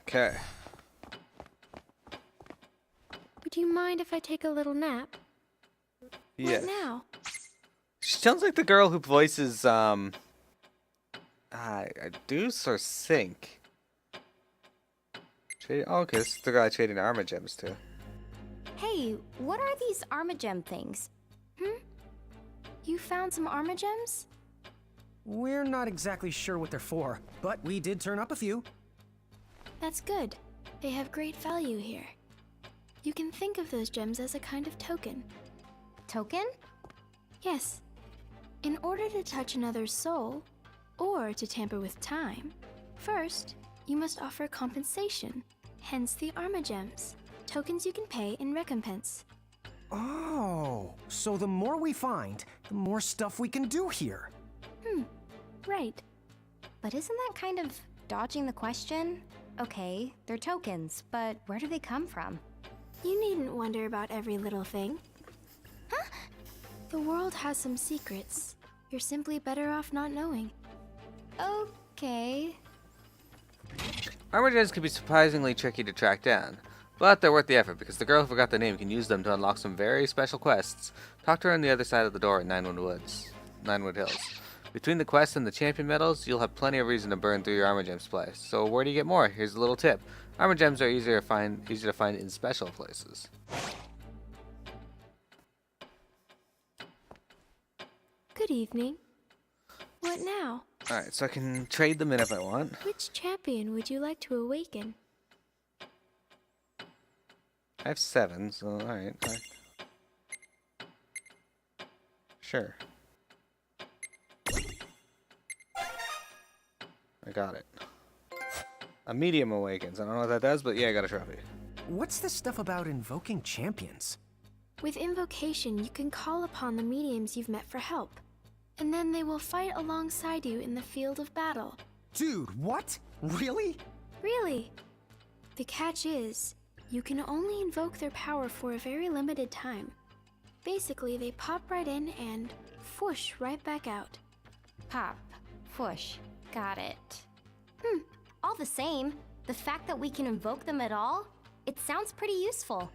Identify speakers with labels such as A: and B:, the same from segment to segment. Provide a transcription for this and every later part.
A: Okay.
B: Would you mind if I take a little nap?
A: Yeah.
B: What now?
A: She sounds like the girl who voices Deuce or Sink. Oh, okay, this is the guy trading armor gems too.
C: Hey, what are these Armagem things?
B: You found some armor gems?
D: We're not exactly sure what they're for, but we did turn up a few.
B: That's good. They have great value here. You can think of those gems as a kind of token.
C: Token?
B: Yes. In order to touch another's soul, or to tamper with time, first, you must offer compensation. Hence the armor gems, tokens you can pay in recompense.
D: Oh, so the more we find, the more stuff we can do here.
B: Right.
C: But isn't that kind of dodging the question? Okay, they're tokens, but where do they come from?
B: You needn't wonder about every little thing.
C: Huh?
B: The world has some secrets. You're simply better off not knowing.
C: Okay.
A: Armor gems can be surprisingly tricky to track down, but they're worth the effort because the girl who forgot the name can use them to unlock some very special quests. Talk to her on the other side of the door at Ninewood Hills. Between the quests and the champion medals, you'll have plenty of reason to burn through your armor gem supply. So where do you get more? Here's a little tip. Armor gems are easier to find in special places.
B: Good evening. What now?
A: Alright, so I can trade them in if I want.
B: Which champion would you like to awaken?
A: I have 7, so alright. Sure. I got it. A medium awakens. I don't know what that does, but yeah, I got a trophy.
D: What's this stuff about invoking champions?
B: With invocation, you can call upon the mediums you've met for help, and then they will fight alongside you in the field of battle.
D: Dude, what? Really?
B: Really? The catch is, you can only invoke their power for a very limited time. Basically, they pop right in and whoosh right back out.
C: Pop. Whoosh. Got it. All the same, the fact that we can invoke them at all, it sounds pretty useful.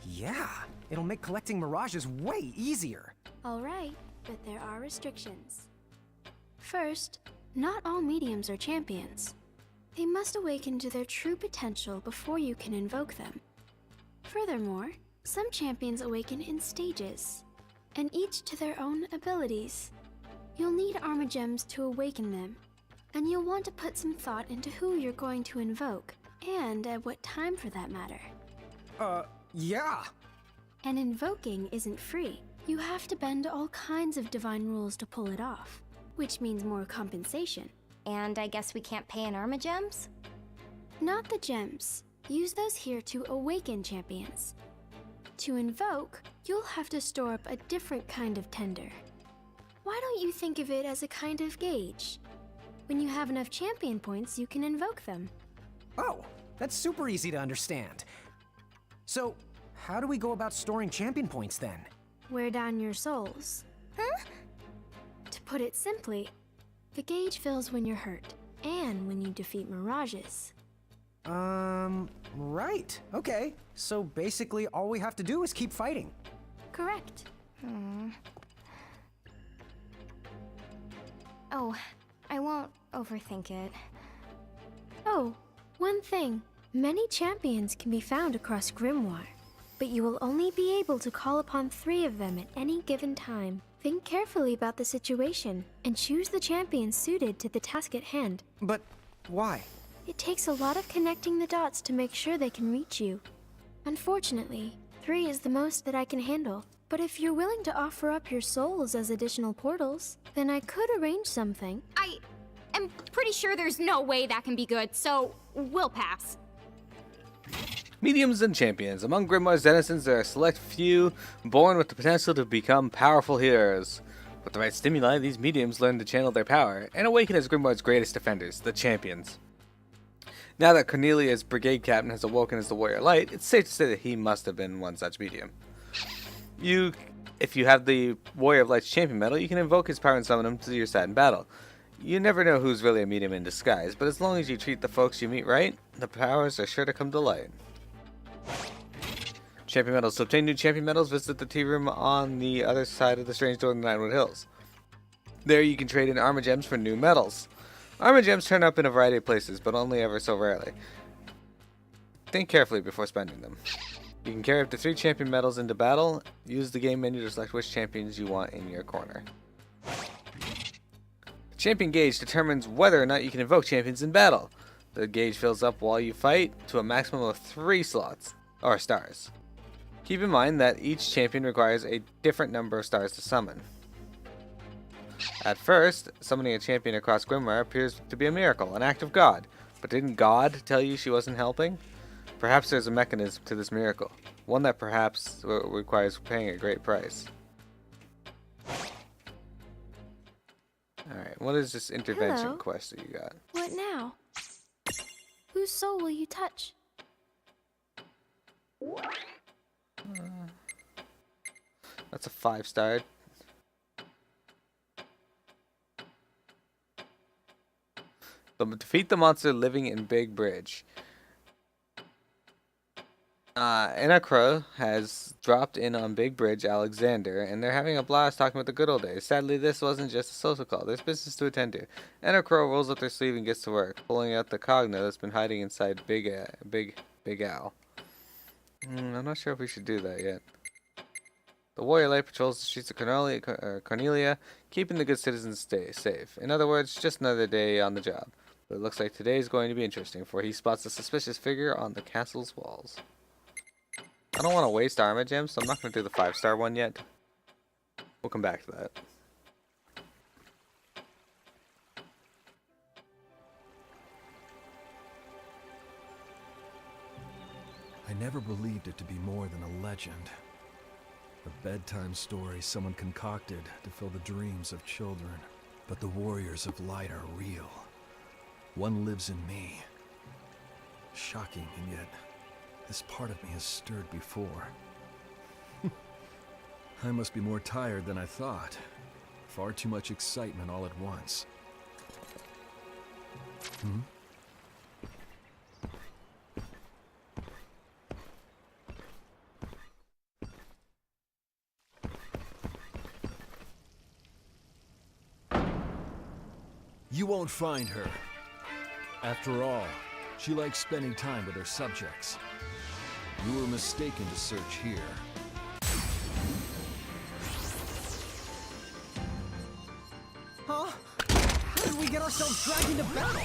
D: Yeah, it'll make collecting mirages way easier.
B: All right, but there are restrictions. First, not all mediums are champions. They must awaken to their true potential before you can invoke them. Furthermore, some champions awaken in stages, and each to their own abilities. You'll need armor gems to awaken them, and you'll want to put some thought into who you're going to invoke, and at what time for that matter.
D: Yeah.
B: And invoking isn't free. You have to bend all kinds of divine rules to pull it off, which means more compensation.
C: And I guess we can't pay in Armagems?
B: Not the gems. Use those here to awaken champions. To invoke, you'll have to store up a different kind of tender. Why don't you think of it as a kind of gauge? When you have enough champion points, you can invoke them.
D: Oh, that's super easy to understand. So, how do we go about storing champion points then?
B: Wear down your souls.
C: Huh?
B: To put it simply, the gauge fills when you're hurt, and when you defeat mirages.
D: Right. Okay. So basically all we have to do is keep fighting.
B: Correct.
C: Oh, I won't overthink it.
B: Oh, one thing. Many champions can be found across Grimoire, but you will only be able to call upon 3 of them at any given time. Think carefully about the situation, and choose the champion suited to the task at hand.
D: But why?
B: It takes a lot of connecting the dots to make sure they can reach you. Unfortunately, 3 is the most that I can handle. But if you're willing to offer up your souls as additional portals, then I could arrange something.
E: I am pretty sure there's no way that can be good, so we'll pass.
A: Mediums and champions. Among Grimoire's denizens, there are a select few born with the potential to become powerful healers. With the right stimuli, these mediums learn to channel their power and awaken as Grimoire's greatest defenders, the champions. Now that Cornelia's brigade captain has awoken as the Warrior Light, it's safe to say that he must have been one such medium. If you have the Warrior of Light's champion medal, you can invoke his power and summon him to your side in battle. You never know who's really a medium in disguise, but as long as you treat the folks you meet right, the powers are sure to come to light. Champion medals. To obtain new champion medals, visit the tea room on the other side of the strange door in the Ninewood Hills. There you can trade in armor gems for new medals. Armor gems turn up in a variety of places, but only ever so rarely. Think carefully before spending them. You can carry up to 3 champion medals into battle. Use the game menu to select which champions you want in your corner. The champion gauge determines whether or not you can invoke champions in battle. The gauge fills up while you fight to a maximum of 3 slots, or stars. Keep in mind that each champion requires a different number of stars to summon. At first, summoning a champion across Grimwire appears to be a miracle, an act of God. But didn't God tell you she wasn't helping? Perhaps there's a mechanism to this miracle, one that perhaps requires paying a great price. Alright, what is this intervention
B: Hello.
A: quest that you got?
B: What now? Whose soul will you touch?
A: That's a 5-star. Defeat the monster living in Big Bridge. Enigma has dropped in on Big Bridge, Alexander, and they're having a blast talking about the good old days. Sadly, this wasn't just a social call. There's business to attend to. Enigma rolls up their sleeve and gets to work, pulling out the cogno that's been hiding inside Big Al. I'm not sure if we should do that yet. The Warrior Light patrols the streets of Cornelia, keeping the good citizens safe. In other words, just another day on the job. But it looks like today is going to be interesting, for he spots a suspicious figure on the castle's walls. I don't want to waste armor gems, so I'm not going to do the 5-star one yet. We'll come back to that.
F: I never believed it to be more than a legend. A bedtime story someone concocted to fill the dreams of children. But the warriors of light are real. One lives in me. Shocking, and yet this part of me has stirred before. I must be more tired than I thought. Far too much excitement all at once. You won't find her. After all, she likes spending time with her subjects. You were mistaken to search here.
D: Huh? How did we get ourselves dragged into battle?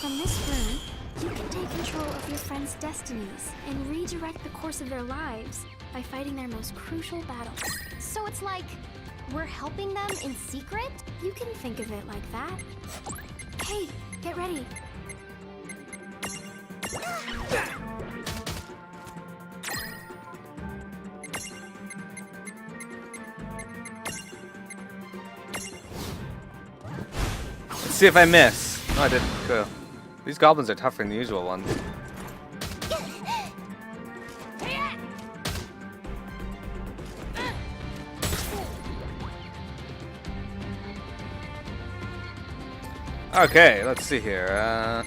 B: From this room, you can take control of your friends' destinies and redirect the course of their lives by fighting their most crucial battles.
C: So it's like we're helping them in secret?
B: You can think of it like that. Hey, get ready.
A: Let's see if I miss. No, I didn't. Cool. These goblins are tougher than the usual ones. Okay, let's see here.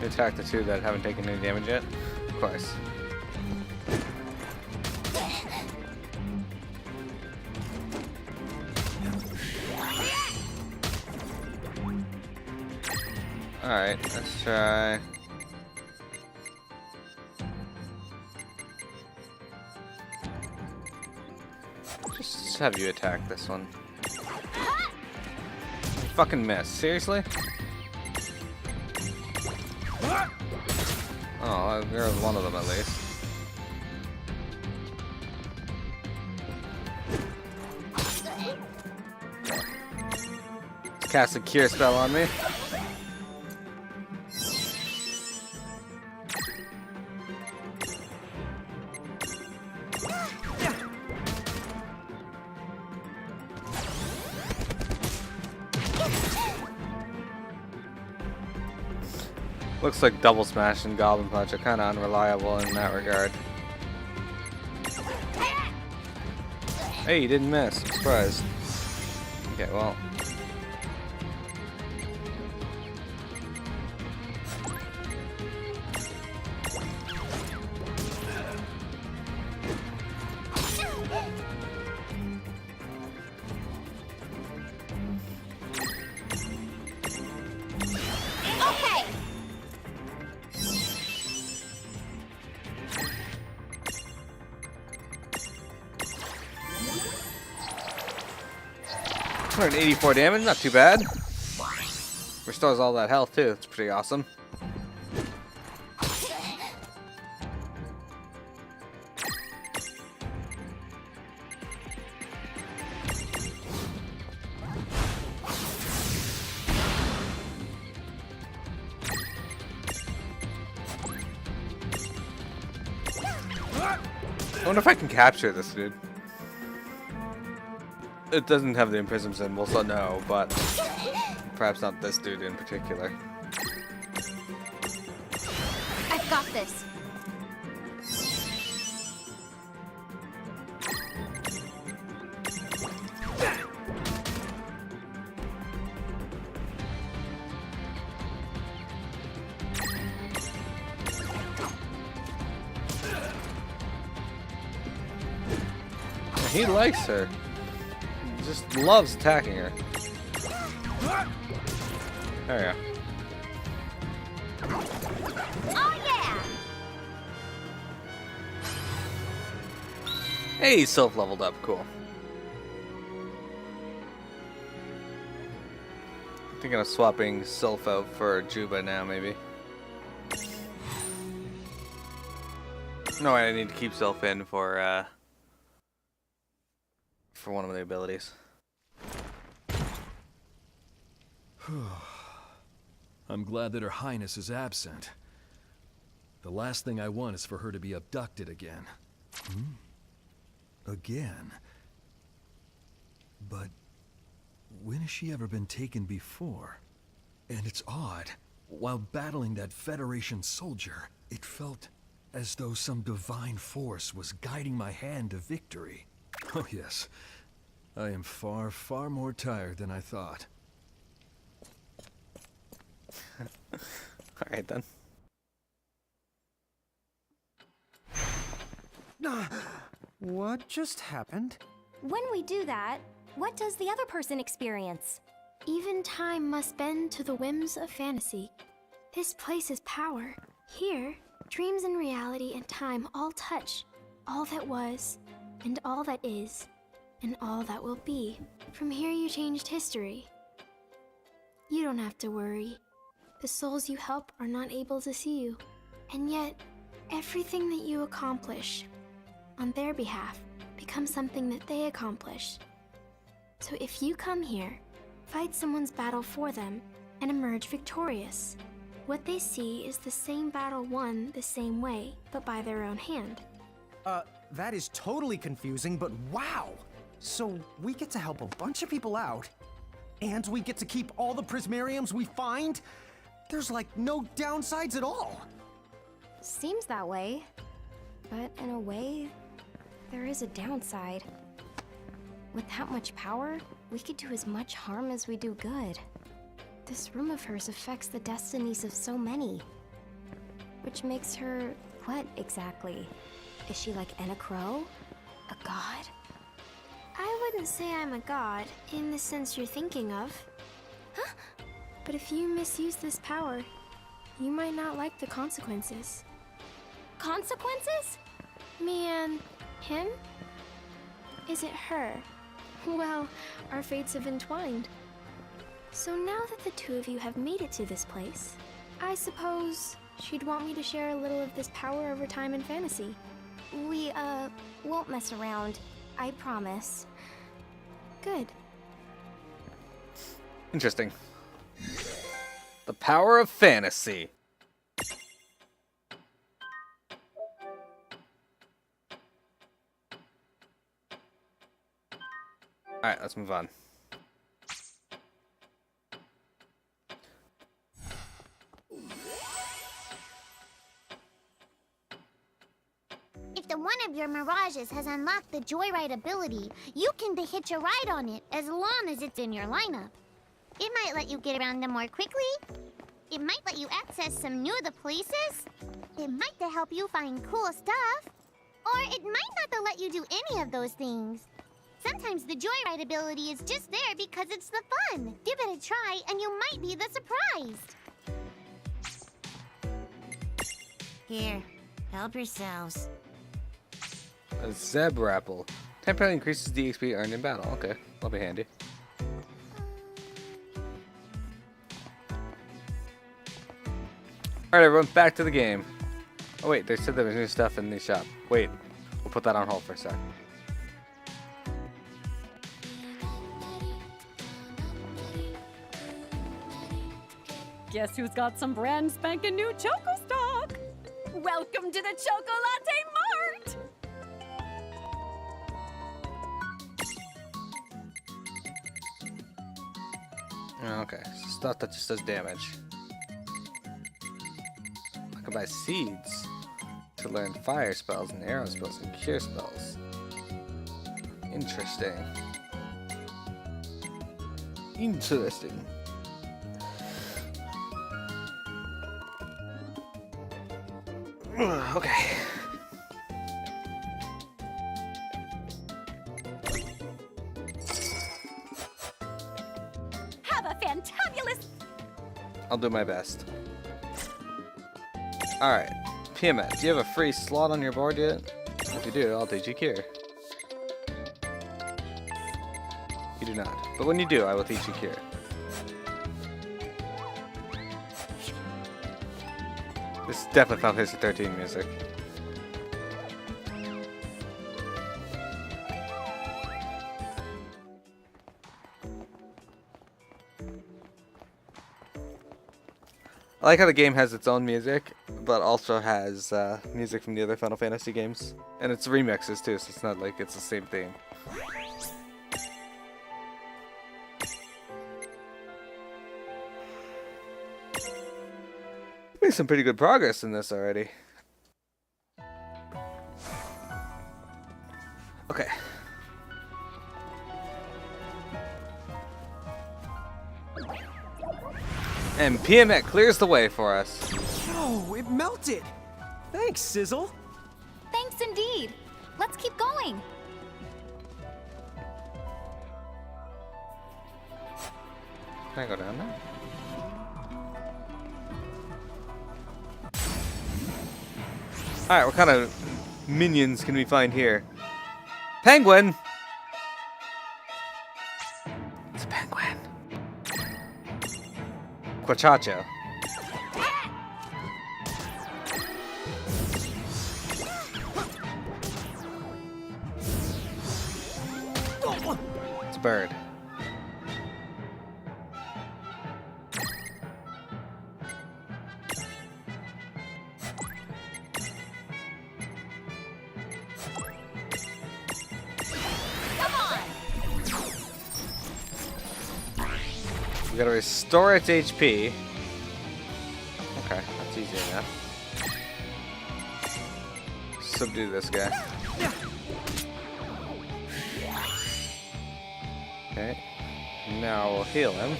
A: Attack the 2 that haven't taken any damage yet. Of course. Alright, let's try. Just have you attack this one. Fucking miss. Seriously? Oh, there was one of them at least. Cast a cure spell on me. Looks like Double Smash and Goblin Punch are kind of unreliable in that regard. Hey, you didn't miss. I'm surprised. Okay, well.
C: Okay.
A: $284 damage, not too bad. Restores all that health too. It's pretty awesome. I wonder if I can capture this dude. It doesn't have the imprisonment symbol, so no, but perhaps not this dude in particular.
C: I've got this.
A: He likes her. He just loves attacking her. There we go.
C: Oh yeah!
A: Hey, he's self-leveled up. Cool. Thinking of swapping Sylph out for Juba now, maybe. No, I need to keep Sylph in for one of the abilities.
F: I'm glad that Her Highness is absent. The last thing I want is for her to be abducted again. Again? But when has she ever been taken before? And it's odd. While battling that Federation soldier, it felt as though some divine force was guiding my hand to victory. Oh yes, I am far, far more tired than I thought.
A: Alright then.
D: What just happened?
C: When we do that, what does the other person experience?
B: Even time must bend to the whims of fantasy. This place is power. Here, dreams and reality and time all touch. All that was, and all that is, and all that will be. From here you changed history. You don't have to worry. The souls you help are not able to see you. And yet, everything that you accomplish on their behalf becomes something that they accomplish. So if you come here, fight someone's battle for them, and emerge victorious, what they see is the same battle won the same way, but by their own hand.
D: That is totally confusing, but wow! So we get to help a bunch of people out, and we get to keep all the Prismariums we find? There's like no downsides at all!
C: Seems that way. But in a way, there is a downside. With that much power, we could do as much harm as we do good. This room of hers affects the destinies of so many. Which makes her what exactly? Is she like Anna Crow? A god?
B: I wouldn't say I'm a god, in the sense you're thinking of.
C: Huh?
B: But if you misuse this power, you might not like the consequences.
C: Consequences?
B: Me and him? Is it her? Well, our fates have entwined. So now that the two of you have made it to this place, I suppose she'd want me to share a little of this power over time and fantasy.
C: We, won't mess around. I promise.
B: Good.
A: Interesting. The power of fantasy. Alright, let's move on.
G: that one of your Mirages has unlocked the Joyride ability, you can hitch a ride on it as long as it's in your lineup. It might let you get around them more quickly. It might let you access some new other places. It might help you find cool stuff. Or it might not let you do any of those things. Sometimes the Joyride ability is just there because it's the fun. Give it a try and you might be the surprised. Here, help yourselves.
A: A Zebra Apple. Temporarily increases the XP earned in battle. Okay, that'll be handy. Alright everyone, back to the game. Oh wait, they said there was new stuff in the shop. Wait, we'll put that on hold for a sec.
H: Guess who's got some brand spanking new Choco stock? Welcome to the Choco Latte Mart!
A: Okay, stuff that just does damage. I can buy seeds to learn fire spells and arrow spells and cure spells. Interesting. Interesting. Okay.
H: Have a fantabulous...
A: I'll do my best. Alright. PMS, do you have a free slot on your board yet? If you do, I'll teach you Cure. You do not. But when you do, I will teach you Cure. This is definitely Final Fantasy 13 music. I like how the game has its own music, but also has music from the other Final Fantasy games. And it's remixes too, so it's not like it's the same thing. Made some pretty good progress in this already. Okay. And PMX clears the way for us.
D: Yo, it melted! Thanks, Sizzle!
E: Thanks indeed. Let's keep going.
A: Can I go down there? Alright, what kind of minions can we find here? Penguin! It's a penguin. Quachacho. It's a bird. We gotta restore its HP. Okay, that's easy enough. Subdue this guy. Okay. Now we'll heal him.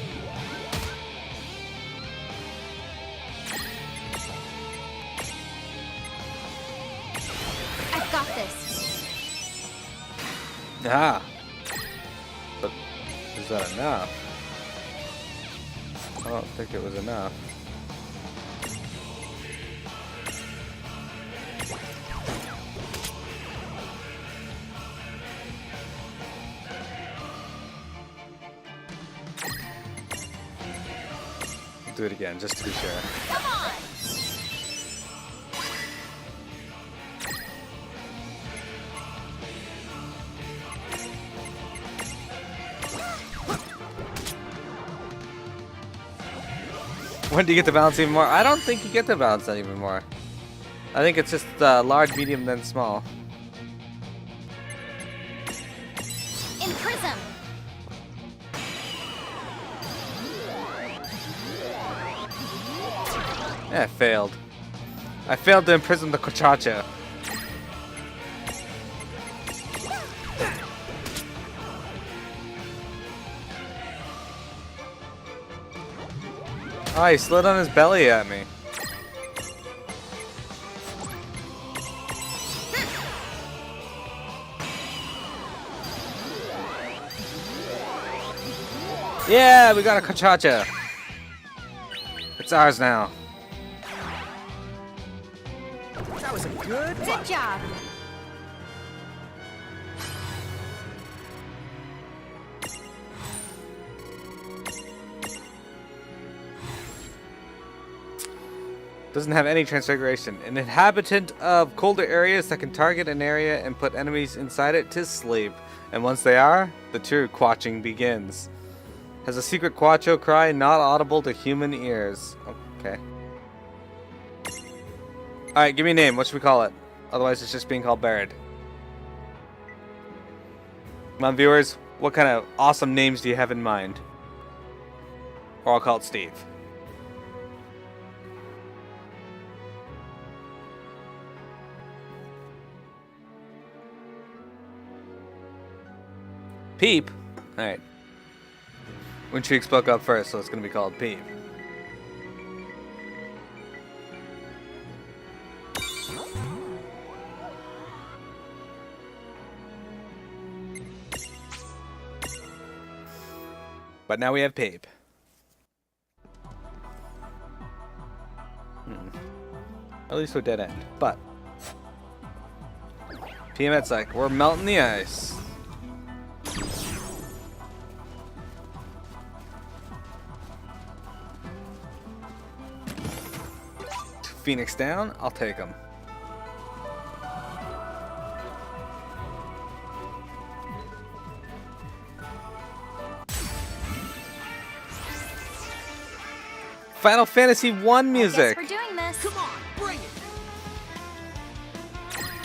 E: I've got this.
A: Ah! But is that enough? I don't think it was enough. Do it again, just to be sure.
E: Come on!
A: When do you get the balance even more? I don't think you get the balance that even more. I think it's just large, medium, then small.
E: In Prism.
A: Yeah, I failed. I failed to imprison the Quachacho. Oh, he slid on his belly at me. Yeah, we got a Kachacha. It's ours now.
D: That was a good
C: Good job.
A: Doesn't have any transfiguration. An inhabitant of colder areas that can target an area and put enemies inside it to sleep. And once they are, the true quatching begins. Has a secret quacho cry not audible to human ears. Okay. Alright, give me a name. What should we call it? Otherwise it's just being called Baird. Come on, viewers. What kind of awesome names do you have in mind? Or I'll call it Steve. Peep? Alright. Wintrigue spoke up first, so it's gonna be called Peep. But now we have Peep. At least we're dead end. But PMet's like, we're melting the ice. Phoenix down, I'll take him. Final Fantasy 1 music.
C: Guess we're doing this.
D: Come on, bring it!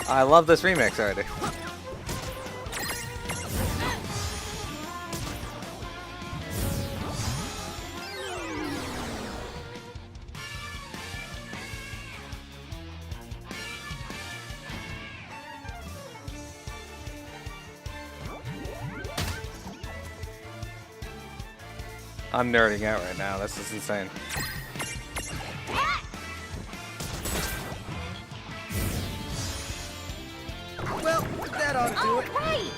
A: I love this remix already. I'm nerding out right now. This is insane.
D: Well, that ought to do it.
E: Right!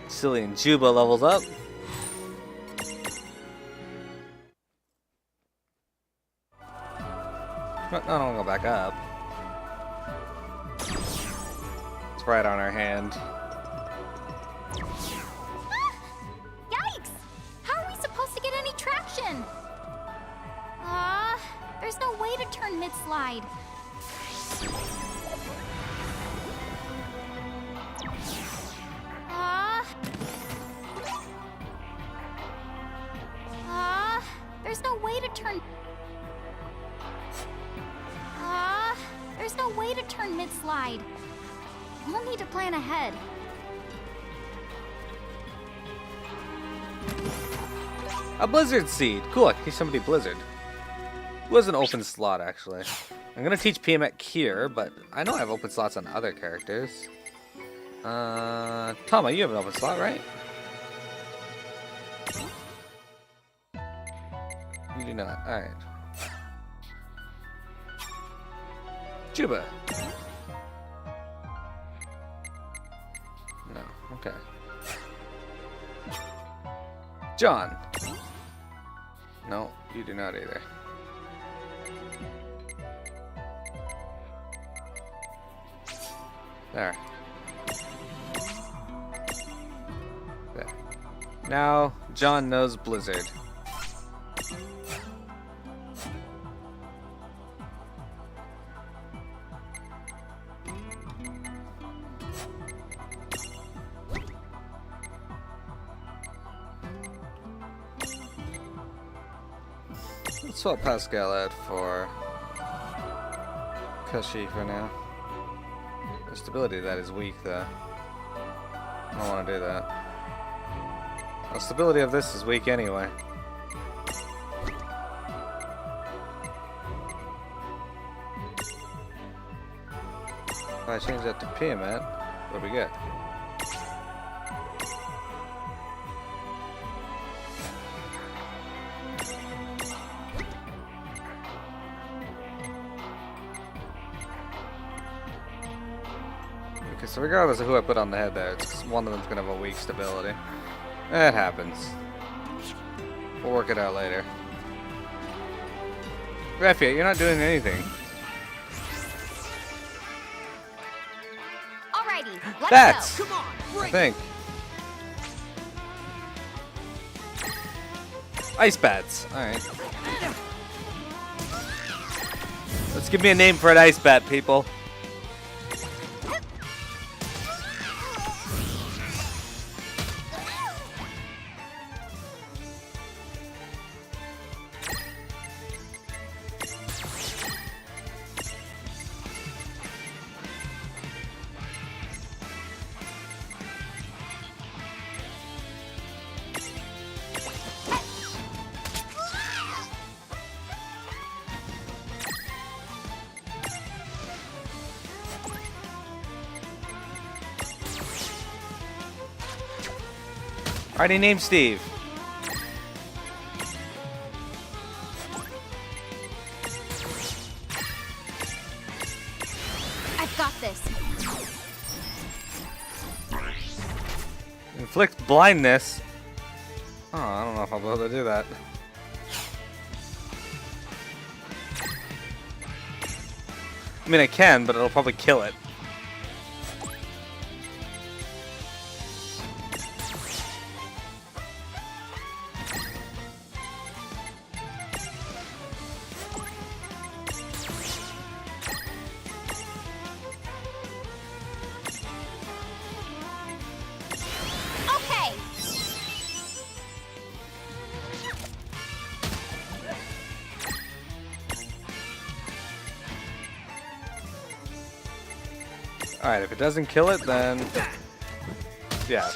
A: Silly and Juba levels up. No, don't go back up. It's right on our hand.
E: Yikes! How are we supposed to get any traction? There's no way to turn mid-slide. There's no way to turn... there's no way to turn mid-slide. We'll need to plan ahead.
A: A Blizzard Seed. Cool, I can teach somebody Blizzard. It was an open slot, actually. I'm gonna teach PMet Cure, but I know I have open slots on other characters. Tama, you have an open slot, right? You do not. Alright. Juba. No. Okay. John. No, you do not either. There. There. Now, John knows Blizzard. Let's swap Pascal out for Kashi for now. The stability of that is weak, though. I don't want to do that. The stability of this is weak anyway. If I change that to PMet, what do we get? Okay, so regardless of who I put on the head there, it's one of them's gonna have a weak stability. That happens. We'll work it out later. Raffia, you're not doing anything.
E: Alrighty, let's
A: Bats!
E: go.
D: Come on,
A: I
D: bring
A: think. Ice bats. Alright. Let's give me a name for an ice bat, people. Already named Steve.
E: I've got this.
A: Inflict blindness. Oh, I don't know if I'll be able to do that. I mean, I can, but it'll probably kill it.
E: Okay.
A: Alright, if it doesn't kill it, then... yeah.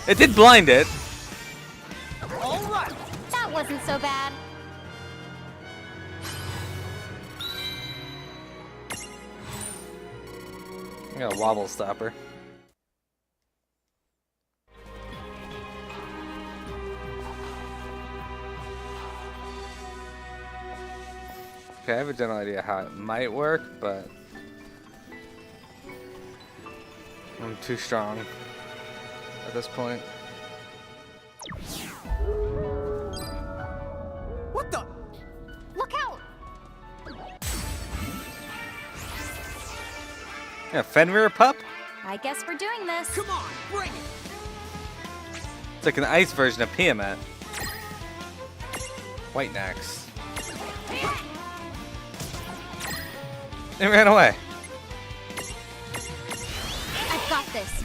A: It did blind it.
D: All right.
E: That wasn't so bad.
A: I got a wobble stopper. Okay, I have a general idea how it might work, but I'm too strong at this point.
D: What the?
E: Look out!
A: Yeah, Fenrir pup?
E: I guess we're doing this.
D: Come on, bring it.
A: It's like an ice version of Tiamat. White Nax. It ran away.
E: I've got this.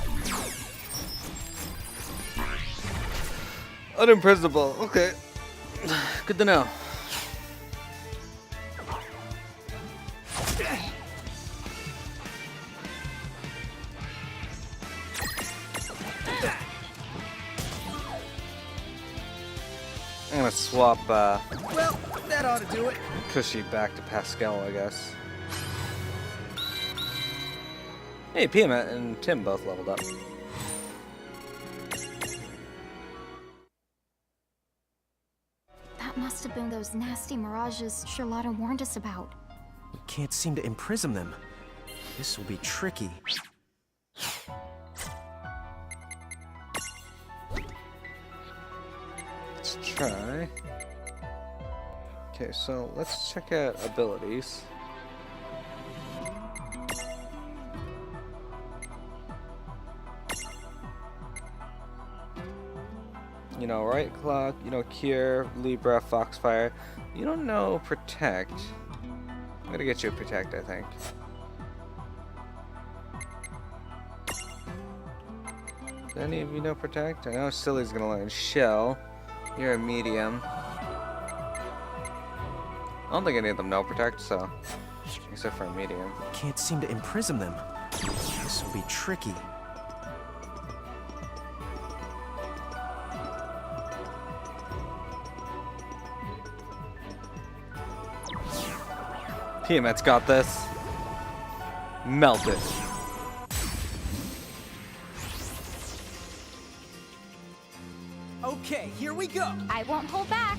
A: Unimprisonable. Okay. Good to know. I'm gonna swap
D: Well, that ought to do it.
A: Cushy back to Pascal, I guess. Hey, Tiamat and Tim both leveled up.
C: That must have been those nasty mirages Charlotta warned us about.
D: We can't seem to imprison them. This will be tricky.
A: Let's try. Okay, so let's check out abilities. You know, right clock, you know, cure, Libra, Foxfire. You don't know protect. I'm gonna get you a protect, I think. Do any of you know protect? I know Silly's gonna learn shell. You're a medium. I don't think any of them know protect, so except for a medium.
D: Can't seem to imprison them. This will be tricky.
A: Tiamat's got this. Melt it.
D: Okay, here we go.
E: I won't hold back.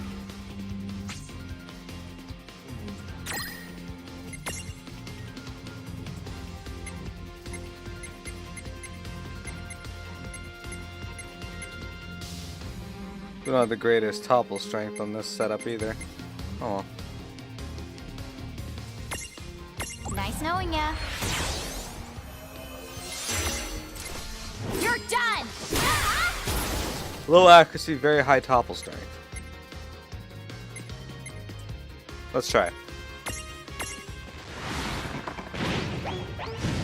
A: We don't have the greatest topple strength on this setup either. Oh well.
E: Nice knowing ya. You're done!
A: Low accuracy, very high topple strength. Let's try it.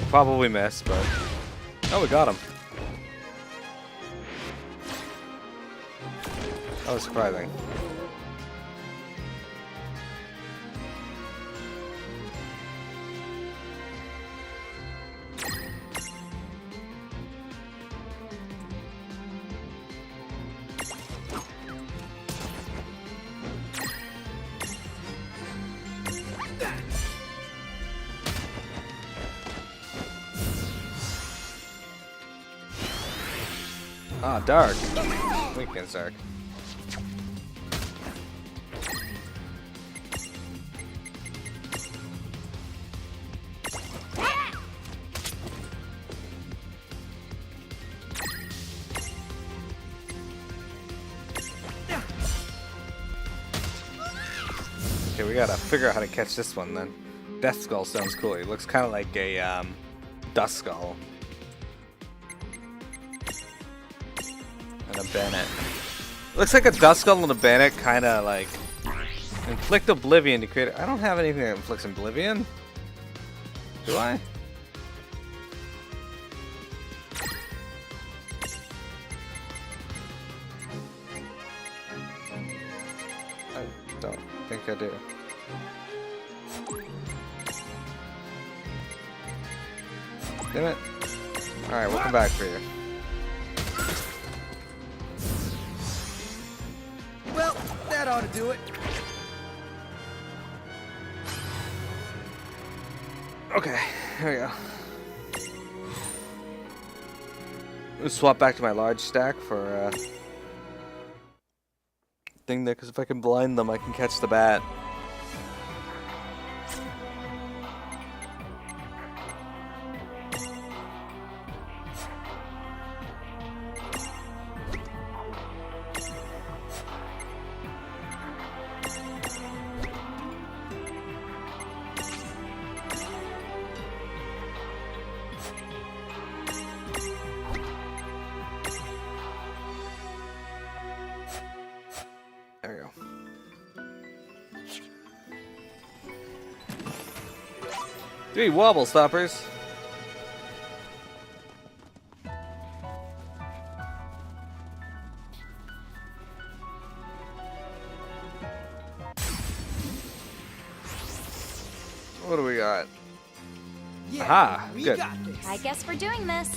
A: Probably miss, but... Oh, we got him. That was surprising. Ah, dark. Weak against dark. Okay, we gotta figure out how to catch this one then. Death Skull sounds cool. He looks kind of like a Dust Skull. And a Bennett. Looks like a Dust Skull and a Bennett, kind of like inflict oblivion to create. I don't have anything that inflicts oblivion. Do I? I don't think I do. Damn it. Alright, we'll come back for you.
D: Well, that ought to do it.
A: Okay, here we go. Let's swap back to my large stack for thing there, because if I can blind them, I can catch the bat. There we go. Three wobble stoppers. What do we got?
D: Yeah,
A: Aha,
D: we
A: good.
D: got this.
E: I guess we're doing this.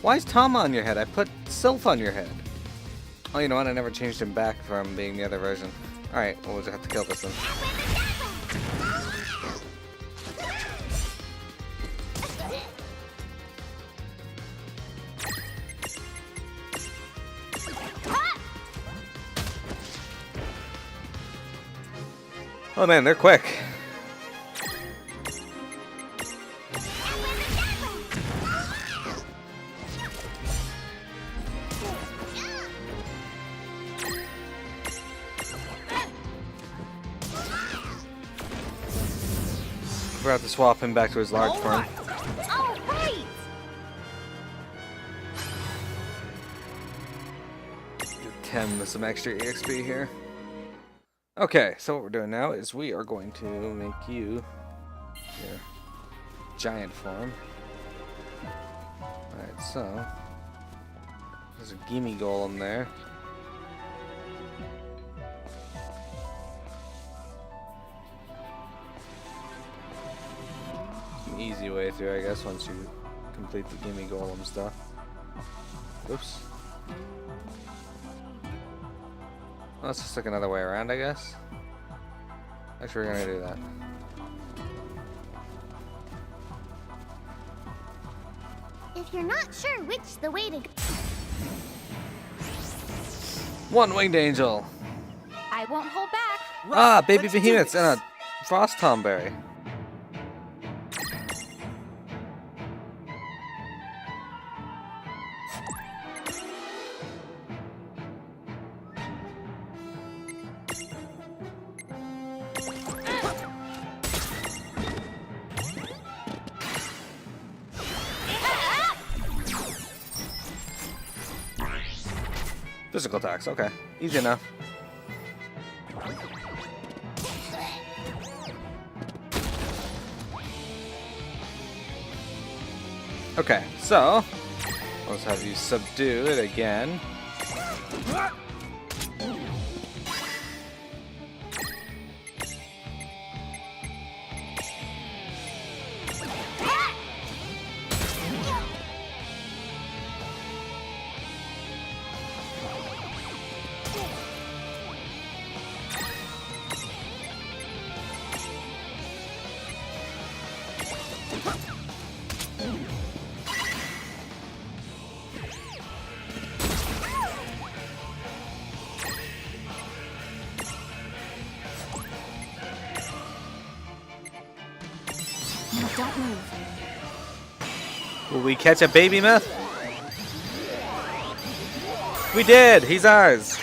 A: Why is Tom on your head? I put Sylph on your head. Oh, you know what? I never changed him back from being the other version. Alright, well, we'll just have to kill this one. Oh man, they're quick. Forgot to swap him back to his large form.
E: All right!
A: 10 with some extra EXP here. Okay, so what we're doing now is we are going to make you your giant form. Alright, so there's a gimme golem there. An easy way through, I guess, once you complete the gimme golem stuff. Oops. Well, let's just look another way around, I guess. Actually, we're gonna do that.
G: If you're not sure which the way to go...
A: One winged angel.
E: I won't hold back.
A: Ah, baby
D: let's do
A: behemoths
D: this.
A: and a frost tomberry. Physical attacks, okay. Easy enough. Okay, so let's have you subdue it again.
B: No, don't move.
A: Will we catch a baby myth? We did! He's ours!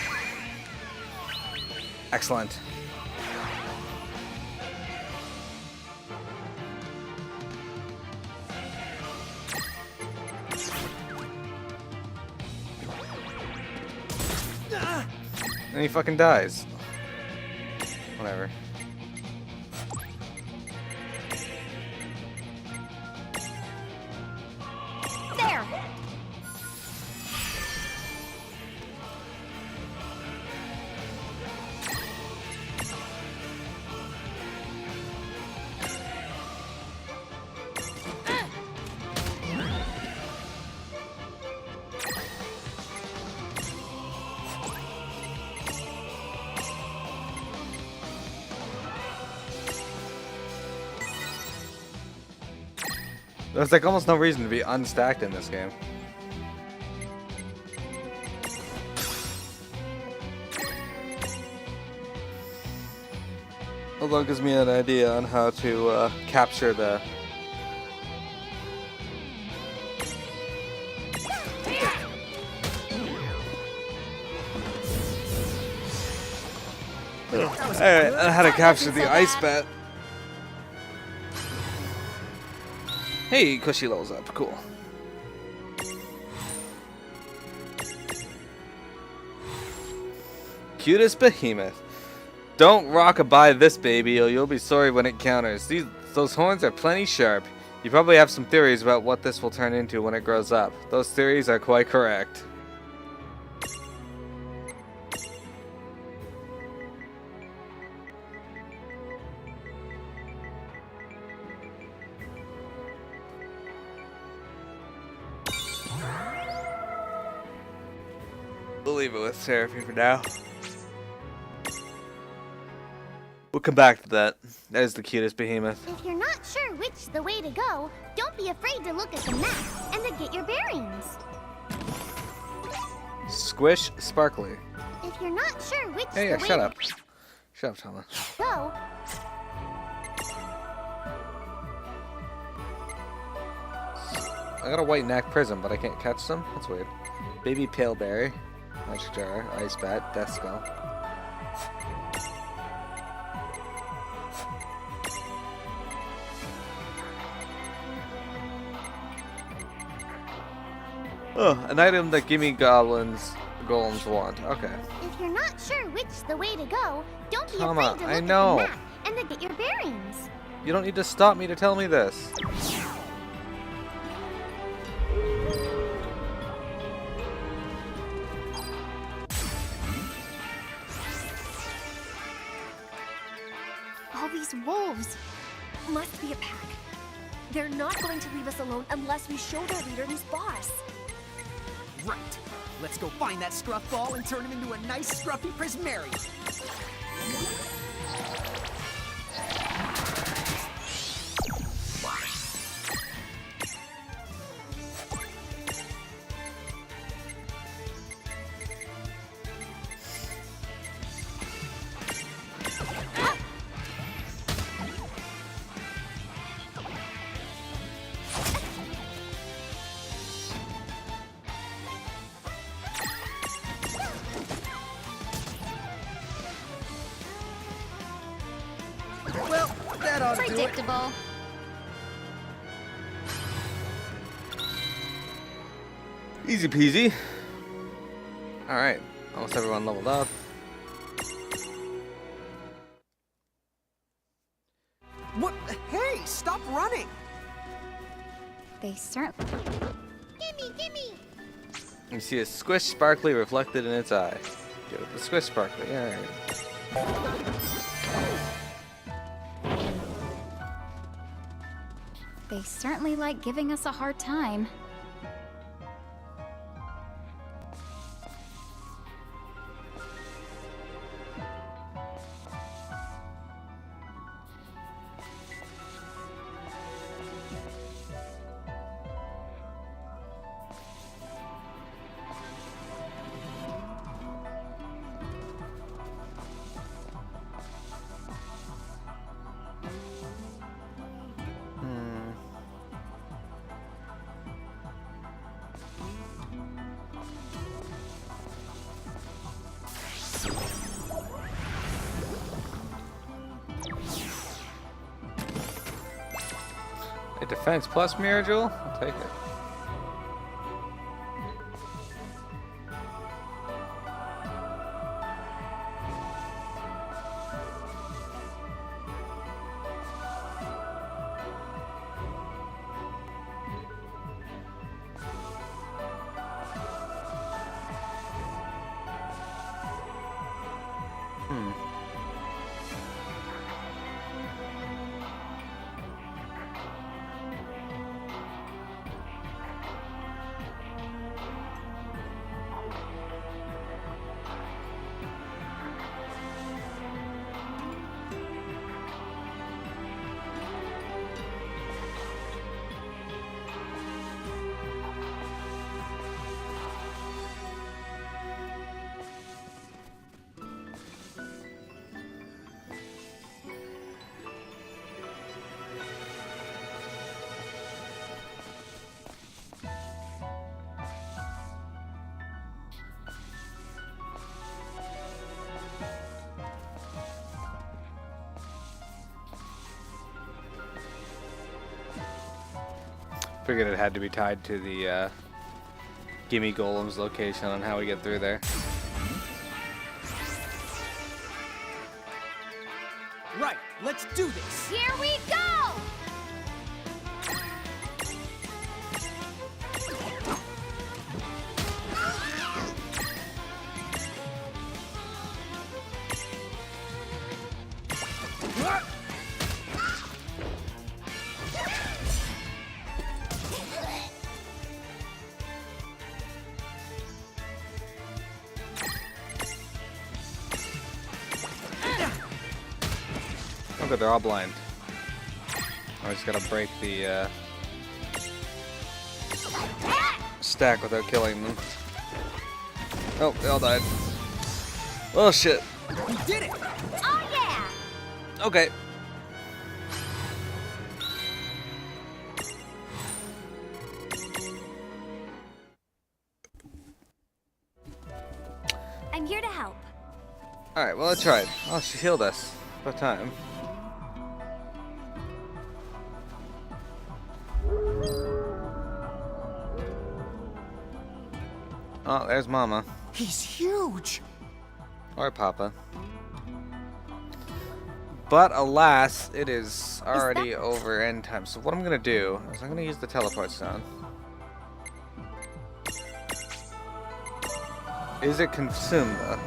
A: Excellent. And he fucking dies. Whatever.
E: There.
A: There's like almost no reason to be unstacked in this game. Although it gives me an idea on how to capture the... Alright, how to capture the ice bat. Hey, Cushy levels up. Cool. Cutest behemoth. Don't rock-a-bye this baby, or you'll be sorry when it counters. Those horns are plenty sharp. You probably have some theories about what this will turn into when it grows up. Those theories are quite correct. We'll leave it with Seraphine for now. We'll come back to that. That is the cutest behemoth.
G: If you're not sure which's the way to go, don't be afraid to look at the map and to get your bearings.
A: Squish Sparkly.
G: If you're not sure which
A: Hey,
G: the way
A: shut up. Shut up, Tama.
G: to go,
A: I got a white knack prism, but I can't catch them? That's weird. Baby Paleberry. Magic Jar. Ice Bat. Death Skull. Oh, an item that gimme golems want. Okay.
G: if you're not sure which's the way to go, don't be
A: Tama,
G: afraid to
A: I
G: look
A: know.
G: at the map and to get your bearings.
A: You don't need to stop me to tell me this.
C: All these wolves must be a pack. They're not going to leave us alone unless we show their leader who's boss.
D: Right. Let's go find that scruff ball and turn him into a nice scruffy Prismarium.
E: predictable.
A: Easy peasy. Alright, almost everyone leveled up.
D: What? Hey, stop running!
E: They certainly.
G: Gimme, gimme!
A: You see a squish sparkly reflected in its eye. Give it the squish sparkly, alright.
E: They certainly like giving us a hard time.
A: A defense plus mirror jewel? I'll take it. Figured it had to be tied to the Gimme Golem's location on how we get through there.
D: Right, let's do this!
E: Here we go!
A: Oh good, they're all blind. I just gotta break the stack without killing them. Oh, they all died. Oh shit.
D: We did it!
E: Oh yeah!
A: Okay.
E: I'm here to help.
A: Alright, well I tried. Oh, she healed us. About time. Oh, there's Mama.
D: He's huge!
A: Or Papa. But alas, it is already over end time. So what I'm gonna do is I'm gonna use the teleport stone. Is it consumed though?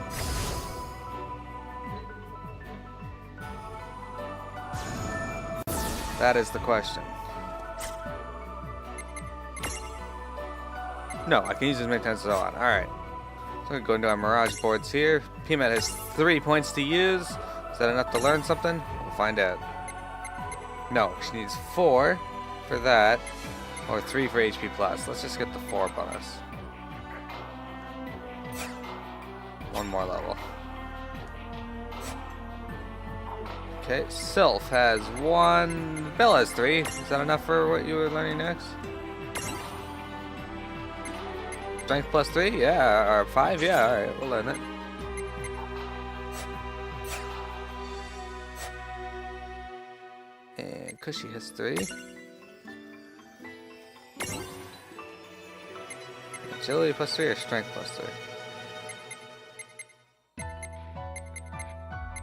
A: That is the question. No, I can use as many times as I want. Alright. So I'm gonna go into our Mirage boards here. PMAT has 3 points to use. Is that enough to learn something? We'll find out. No, she needs 4 for that. Or 3 for HP plus. Let's just get the 4 bonus. 1 more level. Okay, Sylph has 1. Bella has 3. Is that enough for what you were learning next? Strength plus 3? Yeah, or 5? Yeah, alright, we'll learn it. And Cushy has 3. Agility plus 3 or strength plus 3?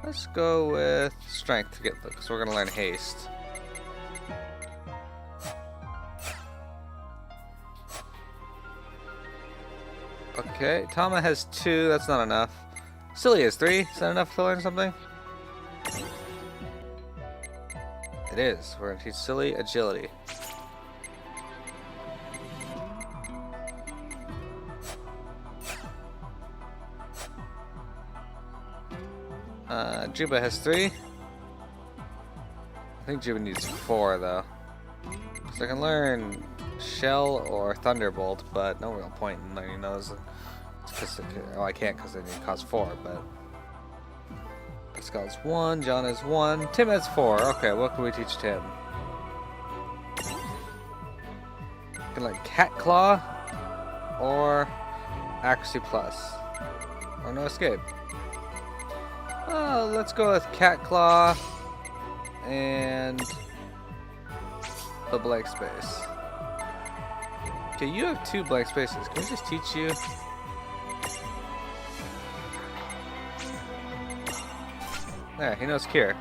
A: Let's go with strength to get because we're gonna learn haste. Okay, Tama has 2, that's not enough. Silly has 3, is that enough to learn something? It is. We're gonna teach Silly agility. Juba has 3. I think Juba needs 4 though. So I can learn Shell or Thunderbolt, but no real point in learning those. Oh, I can't because they need to cost 4, but Pascal's 1, John has 1, Tim has 4. Okay, what can we teach Tim? I can learn Cat Claw or Accuracy Plus or No Escape. Oh, let's go with Cat Claw and the blank space. Okay, you have 2 blank spaces. Can we just teach you? There, he knows Cure.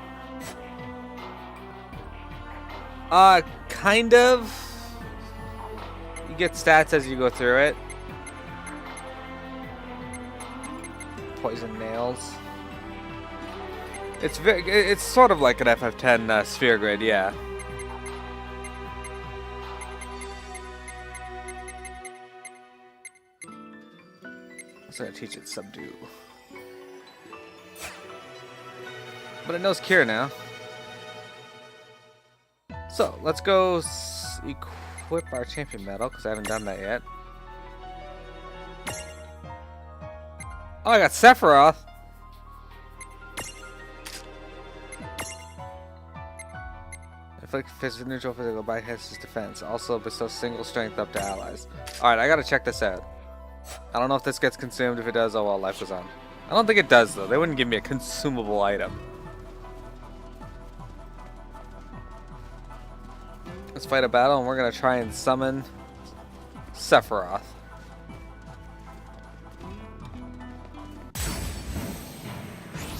A: Kind of. You get stats as you go through it. Poison nails. It's sort of like an FF10 sphere grid, yeah. So I'm gonna teach it Subdue. But it knows Cure now. So, let's go equip our champion medal, because I haven't done that yet. Oh, I got Sephiroth! Inflict physical neutral physical bypass his defense. Also bestow single strength up to allies. Alright, I gotta check this out. I don't know if this gets consumed. If it does, oh well, life goes on. I don't think it does, though. They wouldn't give me a consumable item. Let's fight a battle, and we're gonna try and summon Sephiroth.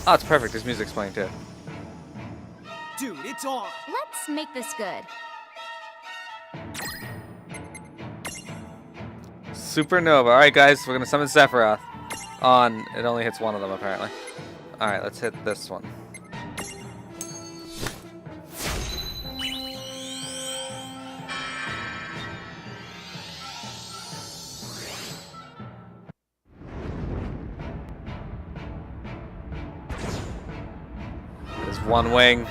A: Oh, it's perfect. His music's playing too.
D: Dude, it's on!
E: Let's make this good.
A: Supernova. Alright, guys, we're gonna summon Sephiroth. On. It only hits one of them, apparently. Alright, let's hit this one. There's one wing.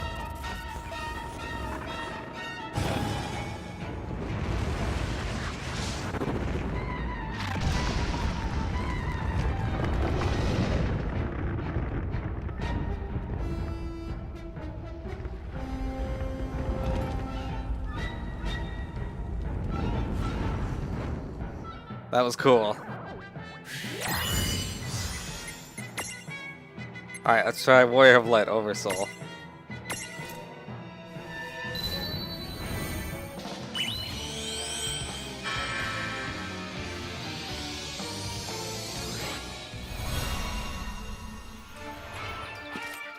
A: That was cool. Alright, let's try Warrior of Light, Oversoul.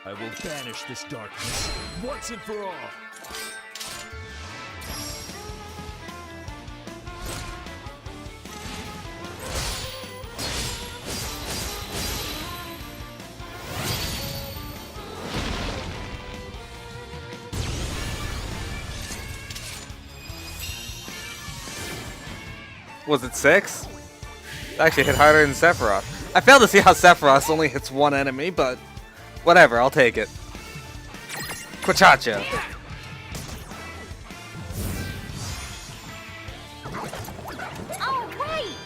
F: I will banish this darkness once and for all.
A: Was it 6? It actually hit harder than Sephiroth. I failed to see how Sephiroth only hits one enemy, but whatever, I'll take it. Quachacha.
E: All right.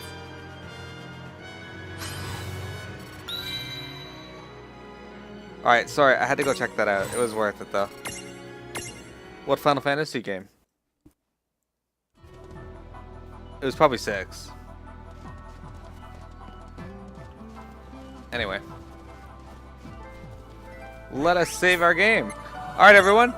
A: Alright, sorry, I had to go check that out. It was worth it, though. What Final Fantasy game? It was probably 6. Anyway. Let us save our game. Alright, everyone.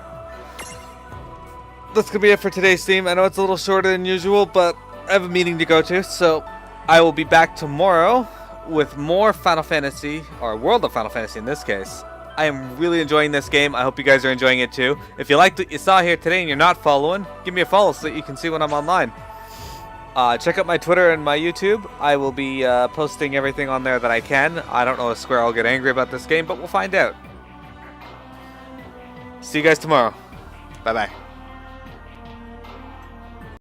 A: that's going to be it for today's stream. I know it's a little shorter than usual, but I have a meeting to go to, so I will be back tomorrow with more Final Fantasy, or World of Final Fantasy in this case. I am really enjoying this game. I hope you guys are enjoying it too. If you liked what you saw here today and you're not following, give me a follow so that you can see when I'm online. Check out my Twitter and my YouTube. I will be posting everything on there that I can. I don't know if Square will get angry about this game, but we'll find out. See you guys tomorrow. Bye-bye.